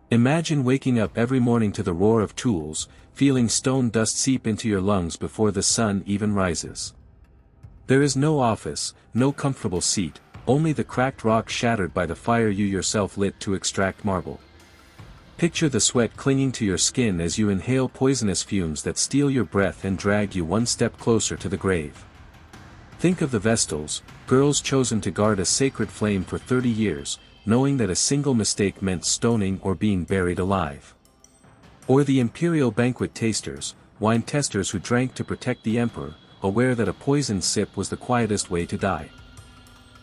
Imagine waking up every morning to the roar of tools, feeling stone dust seep into your lungs before the sun even rises. There is no office, no comfortable seat, only the cracked rock shattered by the fire you yourself lit to extract marble. Picture the sweat clinging to your skin as you inhale poisonous fumes that steal your breath and drag you one step closer to the grave. Think of the Vestals, girls chosen to guard a sacred flame for 30 years, knowing that a single mistake meant stoning or being buried alive. Or the imperial banquet tasters, wine testers who drank to protect the emperor, aware that a poisoned sip was the quietest way to die.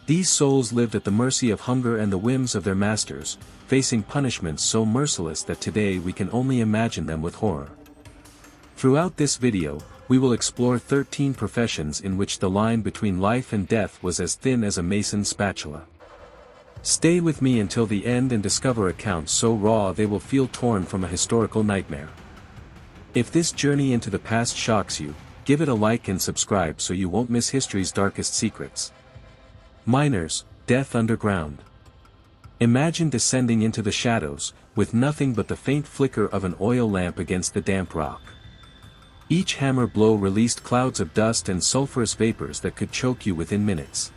These souls lived at the mercy of hunger and the whims of their masters, facing punishments so merciless that today we can only imagine them with horror. Throughout this video, we will explore 13 professions in which the line between life and death was as thin as a mason's spatula. Stay with me until the end and discover accounts so raw they will feel torn from a historical nightmare. If this journey into the past shocks you, give it a like and subscribe so you won't miss history's darkest secrets. Miners, death underground. Imagine descending into the shadows, with nothing but the faint flicker of an oil lamp against the damp rock. Each hammer blow released clouds of dust and sulfurous vapors that could choke you within minutes.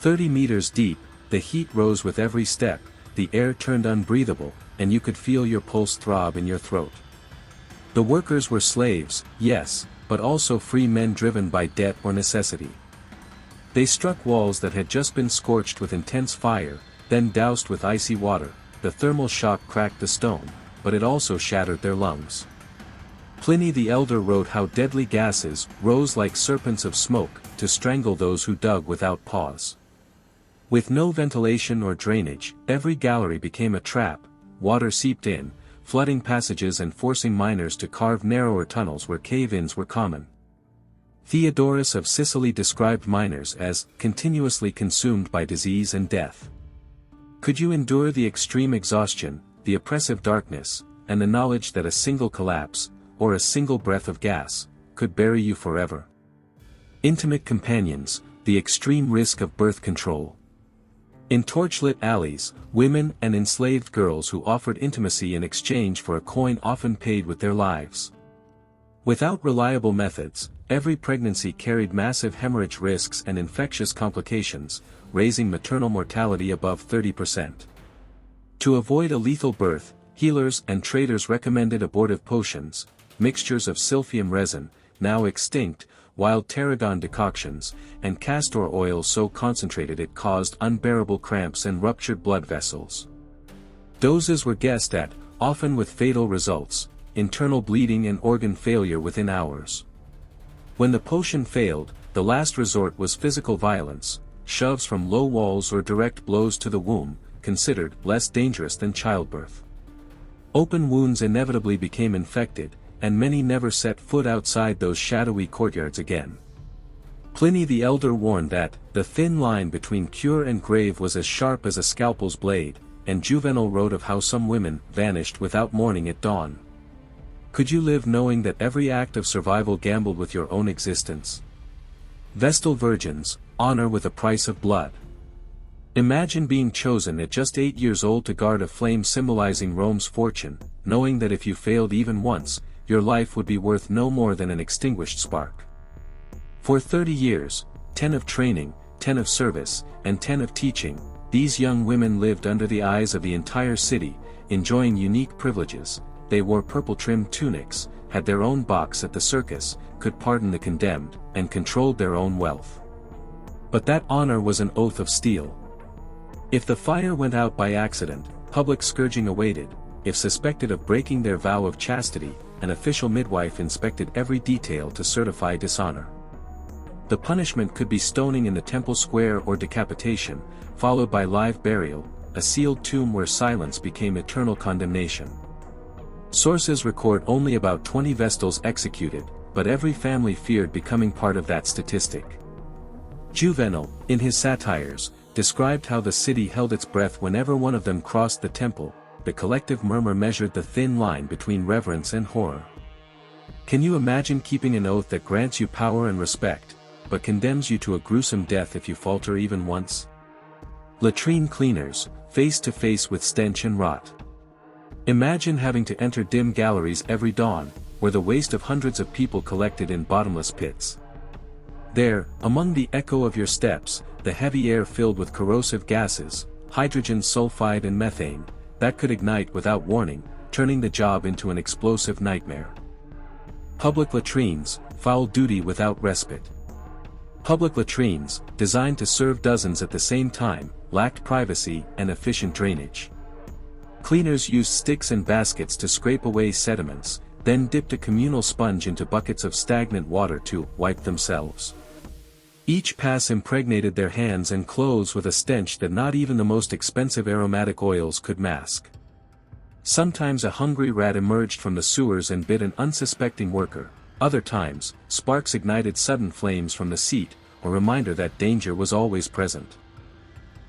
30 meters deep, the heat rose with every step, the air turned unbreathable, and you could feel your pulse throb in your throat. The workers were slaves, yes, but also free men driven by debt or necessity. They struck walls that had just been scorched with intense fire, then doused with icy water. The thermal shock cracked the stone, but it also shattered their lungs. Pliny the Elder wrote how deadly gases rose like serpents of smoke to strangle those who dug without pause. With no ventilation or drainage, every gallery became a trap. Water seeped in, flooding passages and forcing miners to carve narrower tunnels where cave-ins were common. Theodorus of Sicily described miners as continuously consumed by disease and death. Could you endure the extreme exhaustion, the oppressive darkness, and the knowledge that a single collapse, or a single breath of gas, could bury you forever? Intimate companions, the extreme risk of birth control. In torchlit alleys, women and enslaved girls who offered intimacy in exchange for a coin often paid with their lives. Without reliable methods, every pregnancy carried massive hemorrhage risks and infectious complications, raising maternal mortality above 30%. To avoid a lethal birth, healers and traders recommended abortive potions, mixtures of silphium resin, now extinct, wild tarragon decoctions, and castor oil so concentrated it caused unbearable cramps and ruptured blood vessels. Doses were guessed at, often with fatal results, internal bleeding and organ failure within hours. When the potion failed, the last resort was physical violence, shoves from low walls or direct blows to the womb, considered less dangerous than childbirth. Open wounds inevitably became infected, and many never set foot outside those shadowy courtyards again. Pliny the Elder warned that the thin line between cure and grave was as sharp as a scalpel's blade, and Juvenal wrote of how some women vanished without morning at dawn. Could you live knowing that every act of survival gambled with your own existence? Vestal virgins, honor with a price of blood. Imagine being chosen at just 8 years old to guard a flame symbolizing Rome's fortune, knowing that if you failed even once, your life would be worth no more than an extinguished spark. For 30 years, 10 of training, 10 of service, and 10 of teaching, these young women lived under the eyes of the entire city, enjoying unique privileges. They wore purple-trimmed tunics, had their own box at the circus, could pardon the condemned, and controlled their own wealth. But that honor was an oath of steel. If the fire went out by accident, public scourging awaited. If suspected of breaking their vow of chastity, an official midwife inspected every detail to certify dishonor. The punishment could be stoning in the temple square or decapitation, followed by live burial, a sealed tomb where silence became eternal condemnation. Sources record only about 20 Vestals executed, but every family feared becoming part of that statistic. Juvenal, in his satires, described how the city held its breath whenever one of them crossed the temple. The collective murmur measured the thin line between reverence and horror. Can you imagine keeping an oath that grants you power and respect, but condemns you to a gruesome death if you falter even once? Latrine cleaners, face to face with stench and rot. Imagine having to enter dim galleries every dawn, where the waste of hundreds of people collected in bottomless pits. There, among the echo of your steps, the heavy air filled with corrosive gases, hydrogen sulfide and methane, that could ignite without warning, turning the job into an explosive nightmare. Public latrines, foul duty without respite. Public latrines, designed to serve dozens at the same time, lacked privacy and efficient drainage. Cleaners used sticks and baskets to scrape away sediments, then dipped a communal sponge into buckets of stagnant water to wipe themselves. Each pass impregnated their hands and clothes with a stench that not even the most expensive aromatic oils could mask. Sometimes a hungry rat emerged from the sewers and bit an unsuspecting worker, other times, sparks ignited sudden flames from the seat, a reminder that danger was always present.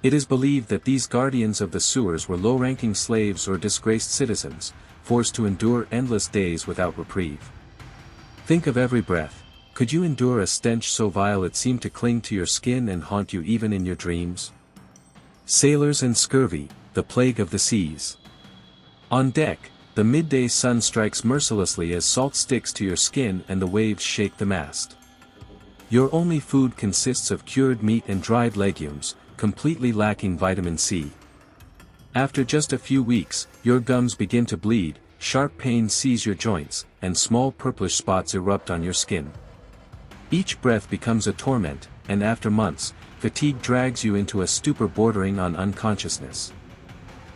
It is believed that these guardians of the sewers were low-ranking slaves or disgraced citizens, forced to endure endless days without reprieve. Think of every breath. Could you endure a stench so vile it seemed to cling to your skin and haunt you even in your dreams? Sailors and scurvy, the plague of the seas. On deck, the midday sun strikes mercilessly as salt sticks to your skin and the waves shake the mast. Your only food consists of cured meat and dried legumes, completely lacking vitamin C. After just a few weeks, your gums begin to bleed, sharp pains seize your joints, and small purplish spots erupt on your skin. Each breath becomes a torment, and after months, fatigue drags you into a stupor bordering on unconsciousness.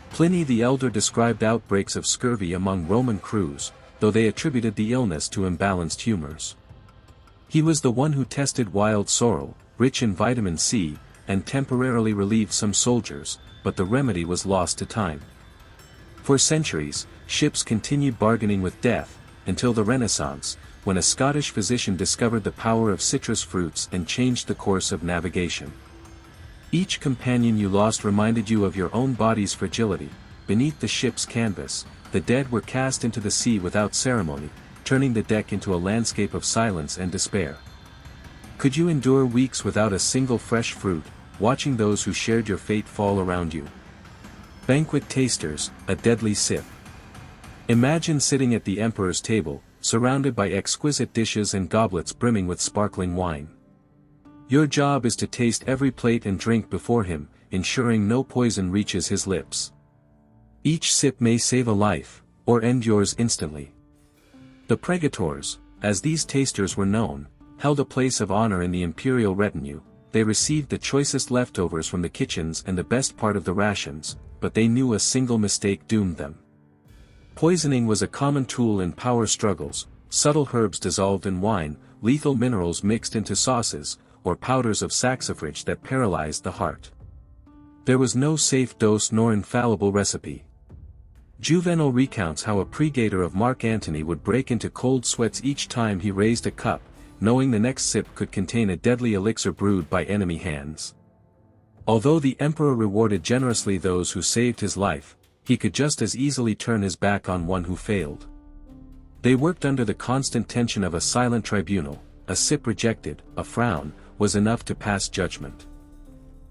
Pliny the Elder described outbreaks of scurvy among Roman crews, though they attributed the illness to imbalanced humors. He was the one who tested wild sorrel, rich in vitamin C, and temporarily relieved some soldiers, but the remedy was lost to time. For centuries, ships continued bargaining with death, until the Renaissance, when a Scottish physician discovered the power of citrus fruits and changed the course of navigation. Each companion you lost reminded you of your own body's fragility. Beneath the ship's canvas, the dead were cast into the sea without ceremony, turning the deck into a landscape of silence and despair. Could you endure weeks without a single fresh fruit, watching those who shared your fate fall around you? Banquet tasters, a deadly sip. Imagine sitting at the emperor's table, surrounded by exquisite dishes and goblets brimming with sparkling wine. Your job is to taste every plate and drink before him, ensuring no poison reaches his lips. Each sip may save a life, or end yours instantly. The pregators, as these tasters were known, held a place of honor in the imperial retinue. They received the choicest leftovers from the kitchens and the best part of the rations, but they knew a single mistake doomed them. Poisoning was a common tool in power struggles, subtle herbs dissolved in wine, lethal minerals mixed into sauces, or powders of saxifrage that paralyzed the heart. There was no safe dose nor infallible recipe. Juvenal recounts how a pregator of Mark Antony would break into cold sweats each time he raised a cup, knowing the next sip could contain a deadly elixir brewed by enemy hands. Although the emperor rewarded generously those who saved his life, he could just as easily turn his back on one who failed. They worked under the constant tension of a silent tribunal. A sip rejected, a frown, was enough to pass judgment.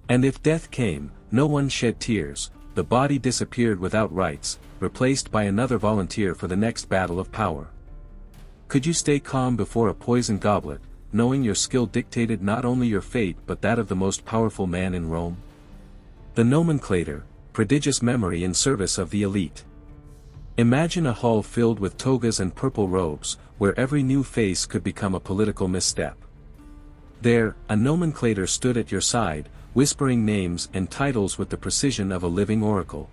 And if death came, no one shed tears. The body disappeared without rites, replaced by another volunteer for the next battle of power. Could you stay calm before a poison goblet, knowing your skill dictated not only your fate but that of the most powerful man in Rome? The nomenclator, prodigious memory in service of the elite. Imagine a hall filled with togas and purple robes, where every new face could become a political misstep. There, a nomenclator stood at your side, whispering names and titles with the precision of a living oracle.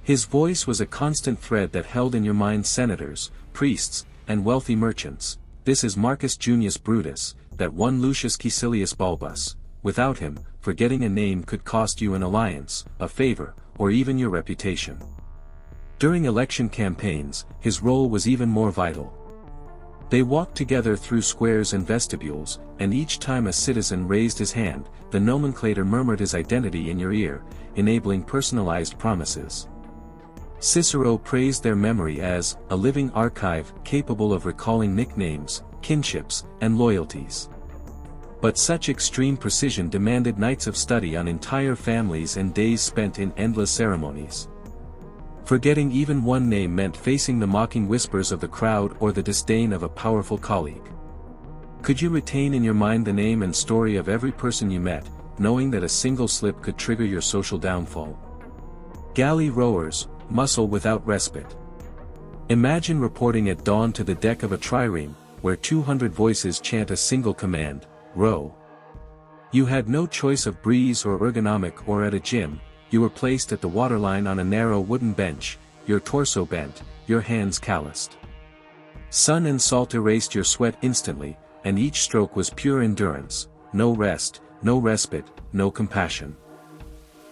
His voice was a constant thread that held in your mind senators, priests, and wealthy merchants. This is Marcus Junius Brutus, that one Lucius Caecilius Bulbus. Without him, forgetting a name could cost you an alliance, a favor, or even your reputation. During election campaigns, his role was even more vital. They walked together through squares and vestibules, and each time a citizen raised his hand, the nomenclator murmured his identity in your ear, enabling personalized promises. Cicero praised their memory as a living archive capable of recalling nicknames, kinships, and loyalties. But such extreme precision demanded nights of study on entire families and days spent in endless ceremonies. Forgetting even one name meant facing the mocking whispers of the crowd or the disdain of a powerful colleague. Could you retain in your mind the name and story of every person you met, knowing that a single slip could trigger your social downfall? Galley rowers, muscle without respite. Imagine reporting at dawn to the deck of a trireme, where 200 voices chant a single command, row. You had no choice of breeze or ergonomic, or at a gym, you were placed at the waterline on a narrow wooden bench, your torso bent, your hands calloused. Sun and salt erased your sweat instantly, and each stroke was pure endurance, no rest, no respite, no compassion.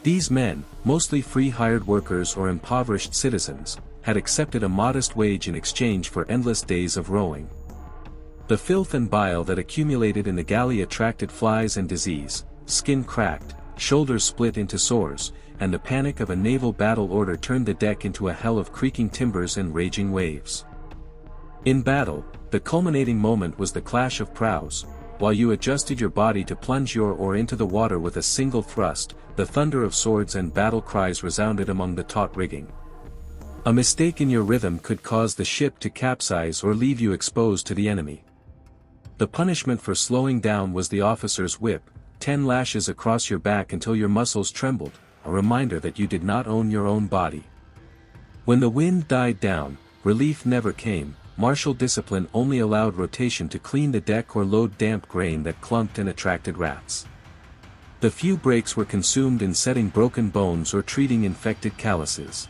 These men, mostly free hired workers or impoverished citizens, had accepted a modest wage in exchange for endless days of rowing. The filth and bile that accumulated in the galley attracted flies and disease, skin cracked, shoulders split into sores, and the panic of a naval battle order turned the deck into a hell of creaking timbers and raging waves. In battle, the culminating moment was the clash of prows. While you adjusted your body to plunge your oar into the water with a single thrust, the thunder of swords and battle cries resounded among the taut rigging. A mistake in your rhythm could cause the ship to capsize or leave you exposed to the enemy. The punishment for slowing down was the officer's whip, 10 lashes across your back until your muscles trembled, a reminder that you did not own your own body. When the wind died down, relief never came. Martial discipline only allowed rotation to clean the deck or load damp grain that clumped and attracted rats. The few breaks were consumed in setting broken bones or treating infected calluses.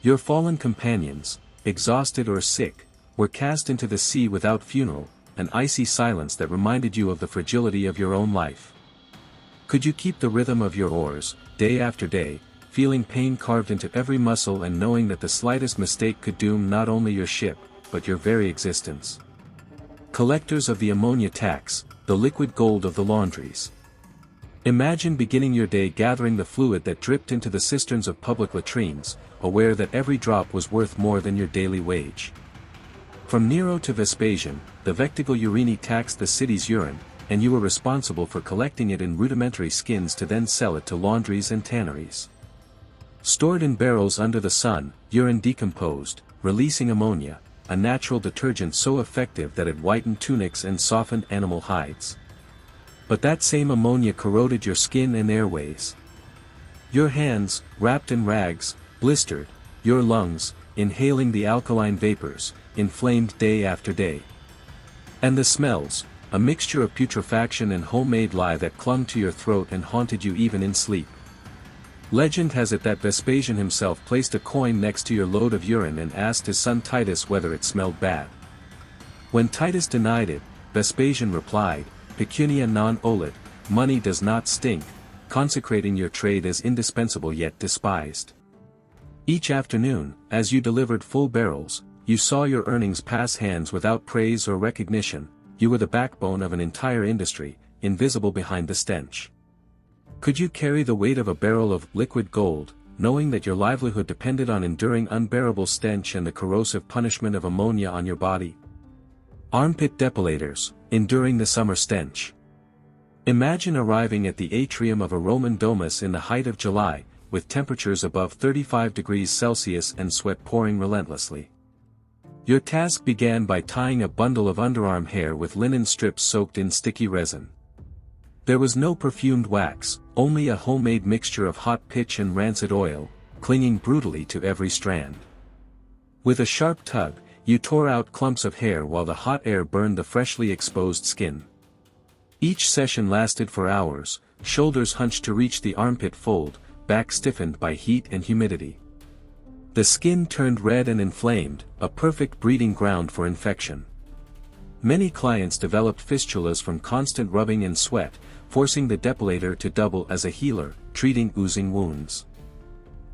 Your fallen companions, exhausted or sick, were cast into the sea without funeral, an icy silence that reminded you of the fragility of your own life. Could you keep the rhythm of your oars, day after day, feeling pain carved into every muscle and knowing that the slightest mistake could doom not only your ship, but your very existence? Collectors of the ammonia tax, the liquid gold of the laundries. Imagine beginning your day gathering the fluid that dripped into the cisterns of public latrines, aware that every drop was worth more than your daily wage. From Nero to Vespasian, the Vectigal Urini taxed the city's urine, and you were responsible for collecting it in rudimentary skins to then sell it to laundries and tanneries. Stored in barrels under the sun, urine decomposed, releasing ammonia, a natural detergent so effective that it whitened tunics and softened animal hides. But that same ammonia corroded your skin and airways. Your hands, wrapped in rags, blistered, your lungs, inhaling the alkaline vapors, inflamed day after day. And the smells, a mixture of putrefaction and homemade lye that clung to your throat and haunted you even in sleep. Legend has it that Vespasian himself placed a coin next to your load of urine and asked his son Titus whether it smelled bad. When Titus denied it, Vespasian replied, "Pecunia non olet," money does not stink, consecrating your trade as indispensable yet despised. Each afternoon, as you delivered full barrels, you saw your earnings pass hands without praise or recognition. You were the backbone of an entire industry, invisible behind the stench. Could you carry the weight of a barrel of liquid gold, knowing that your livelihood depended on enduring unbearable stench and the corrosive punishment of ammonia on your body? Armpit depilators, enduring the summer stench. Imagine arriving at the atrium of a Roman domus in the height of July, with temperatures above 35 degrees Celsius and sweat pouring relentlessly. Your task began by tying a bundle of underarm hair with linen strips soaked in sticky resin. There was no perfumed wax, only a homemade mixture of hot pitch and rancid oil, clinging brutally to every strand. With a sharp tug, you tore out clumps of hair while the hot air burned the freshly exposed skin. Each session lasted for hours, shoulders hunched to reach the armpit fold, back stiffened by heat and humidity. The skin turned red and inflamed, a perfect breeding ground for infection. Many clients developed fistulas from constant rubbing and sweat, forcing the depilator to double as a healer, treating oozing wounds.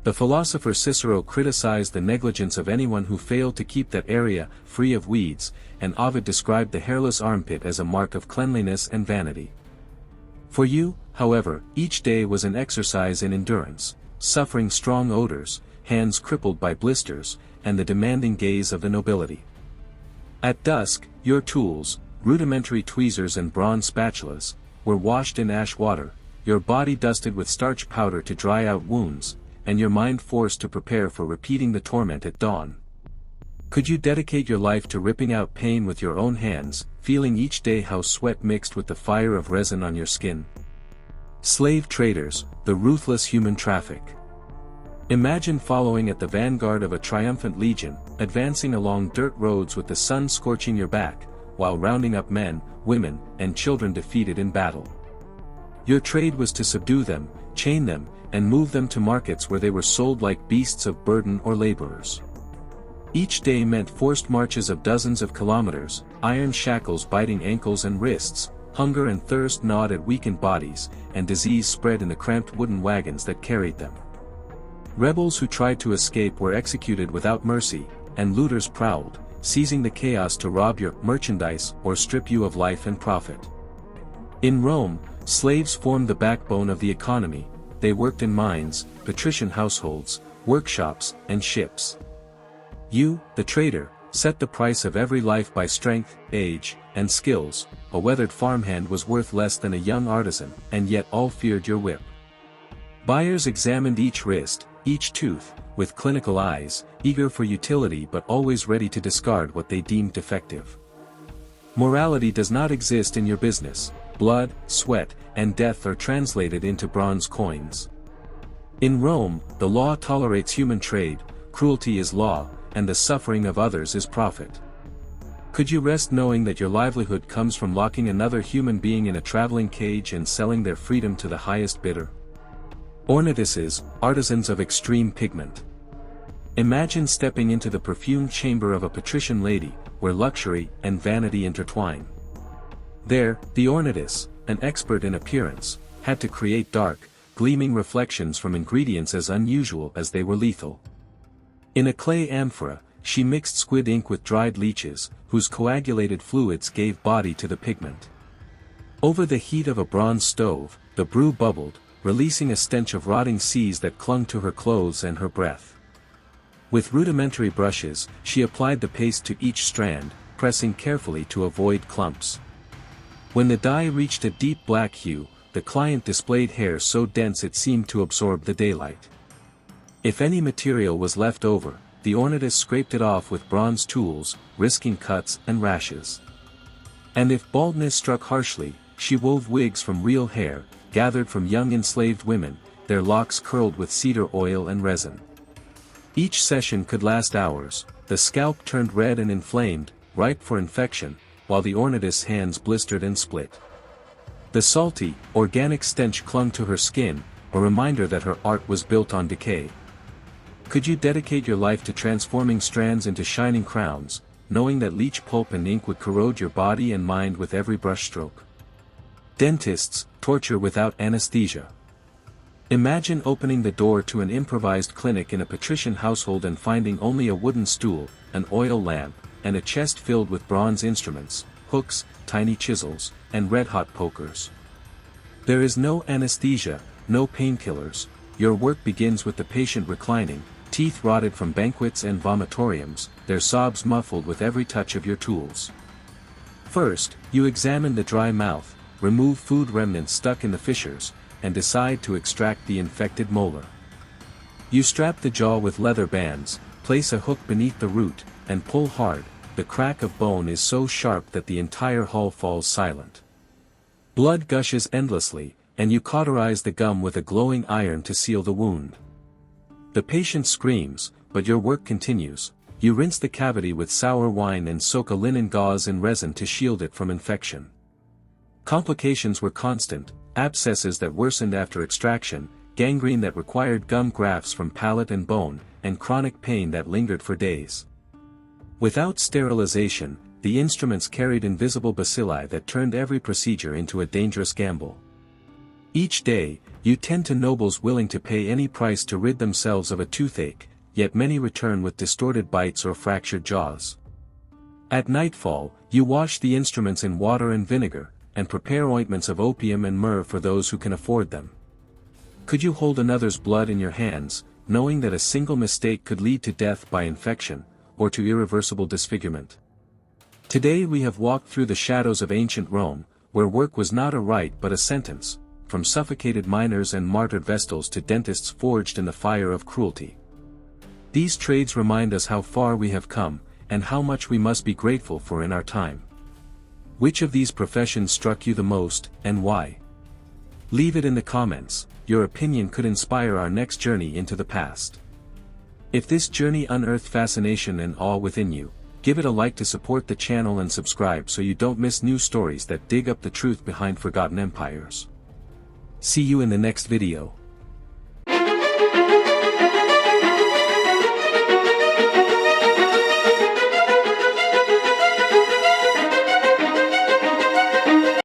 The philosopher Cicero criticized the negligence of anyone who failed to keep that area free of weeds, and Ovid described the hairless armpit as a mark of cleanliness and vanity. For you, however, each day was an exercise in endurance, suffering strong odors, hands crippled by blisters, and the demanding gaze of the nobility. At dusk, your tools, rudimentary tweezers and bronze spatulas, were washed in ash water, your body dusted with starch powder to dry out wounds, and your mind forced to prepare for repeating the torment at dawn. Could you dedicate your life to ripping out pain with your own hands, feeling each day how sweat mixed with the fire of resin on your skin? Slave traders, the ruthless human traffic. Imagine following at the vanguard of a triumphant legion, advancing along dirt roads with the sun scorching your back, while rounding up men, women, and children defeated in battle. Your trade was to subdue them, chain them, and move them to markets where they were sold like beasts of burden or laborers. Each day meant forced marches of dozens of kilometers, iron shackles biting ankles and wrists, hunger and thirst gnawed at weakened bodies, and disease spread in the cramped wooden wagons that carried them. Rebels who tried to escape were executed without mercy, and looters prowled, seizing the chaos to rob your merchandise or strip you of life and profit. In Rome, slaves formed the backbone of the economy. They worked in mines, patrician households, workshops, and ships. You, the trader, set the price of every life by strength, age, and skills. A weathered farmhand was worth less than a young artisan, and yet all feared your whip. Buyers examined each wrist, each tooth, with clinical eyes, eager for utility but always ready to discard what they deemed defective. Morality does not exist in your business. Blood, sweat, and death are translated into bronze coins. In Rome, the law tolerates human trade, cruelty is law, and the suffering of others is profit. Could you rest knowing that your livelihood comes from locking another human being in a traveling cage and selling their freedom to the highest bidder? Ornithisses, artisans of extreme pigment. Imagine stepping into the perfumed chamber of a patrician lady, where luxury and vanity intertwine. There, the ornithis, an expert in appearance, had to create dark, gleaming reflections from ingredients as unusual as they were lethal. In a clay amphora, she mixed squid ink with dried leeches, whose coagulated fluids gave body to the pigment. Over the heat of a bronze stove, the brew bubbled, releasing a stench of rotting seas that clung to her clothes and her breath. With rudimentary brushes, she applied the paste to each strand, pressing carefully to avoid clumps. When the dye reached a deep black hue, the client displayed hair so dense it seemed to absorb the daylight. If any material was left over, the ornithis scraped it off with bronze tools, risking cuts and rashes. And if baldness struck harshly, she wove wigs from real hair, gathered from young enslaved women, their locks curled with cedar oil and resin. Each session could last hours, the scalp turned red and inflamed, ripe for infection, while the ornithis' hands blistered and split. The salty, organic stench clung to her skin, a reminder that her art was built on decay. Could you dedicate your life to transforming strands into shining crowns, knowing that leech pulp and ink would corrode your body and mind with every brushstroke? Dentists, torture without anesthesia. Imagine opening the door to an improvised clinic in a patrician household and finding only a wooden stool, an oil lamp, and a chest filled with bronze instruments, hooks, tiny chisels, and red-hot pokers. There is no anesthesia, no painkillers. Your work begins with the patient reclining, teeth rotted from banquets and vomitoriums, their sobs muffled with every touch of your tools. First, you examine the dry mouth, remove food remnants stuck in the fissures, and decide to extract the infected molar. You strap the jaw with leather bands, place a hook beneath the root, and pull hard. The crack of bone is so sharp that the entire hull falls silent. Blood gushes endlessly, and you cauterize the gum with a glowing iron to seal the wound. The patient screams, but your work continues. You rinse the cavity with sour wine and soak a linen gauze in resin to shield it from infection. Complications were constant, abscesses that worsened after extraction, gangrene that required gum grafts from palate and bone, and chronic pain that lingered for days. Without sterilization, the instruments carried invisible bacilli that turned every procedure into a dangerous gamble. Each day, you tend to nobles willing to pay any price to rid themselves of a toothache, yet many return with distorted bites or fractured jaws. At nightfall, you wash the instruments in water and vinegar, and prepare ointments of opium and myrrh for those who can afford them. Could you hold another's blood in your hands, knowing that a single mistake could lead to death by infection, or to irreversible disfigurement? Today we have walked through the shadows of ancient Rome, where work was not a right but a sentence, from suffocated miners and martyred vestals to dentists forged in the fire of cruelty. These trades remind us how far we have come, and how much we must be grateful for in our time. Which of these professions struck you the most, and why? Leave it in the comments. Your opinion could inspire our next journey into the past. If this journey unearthed fascination and awe within you, give it a like to support the channel and subscribe so you don't miss new stories that dig up the truth behind forgotten empires. See you in the next video.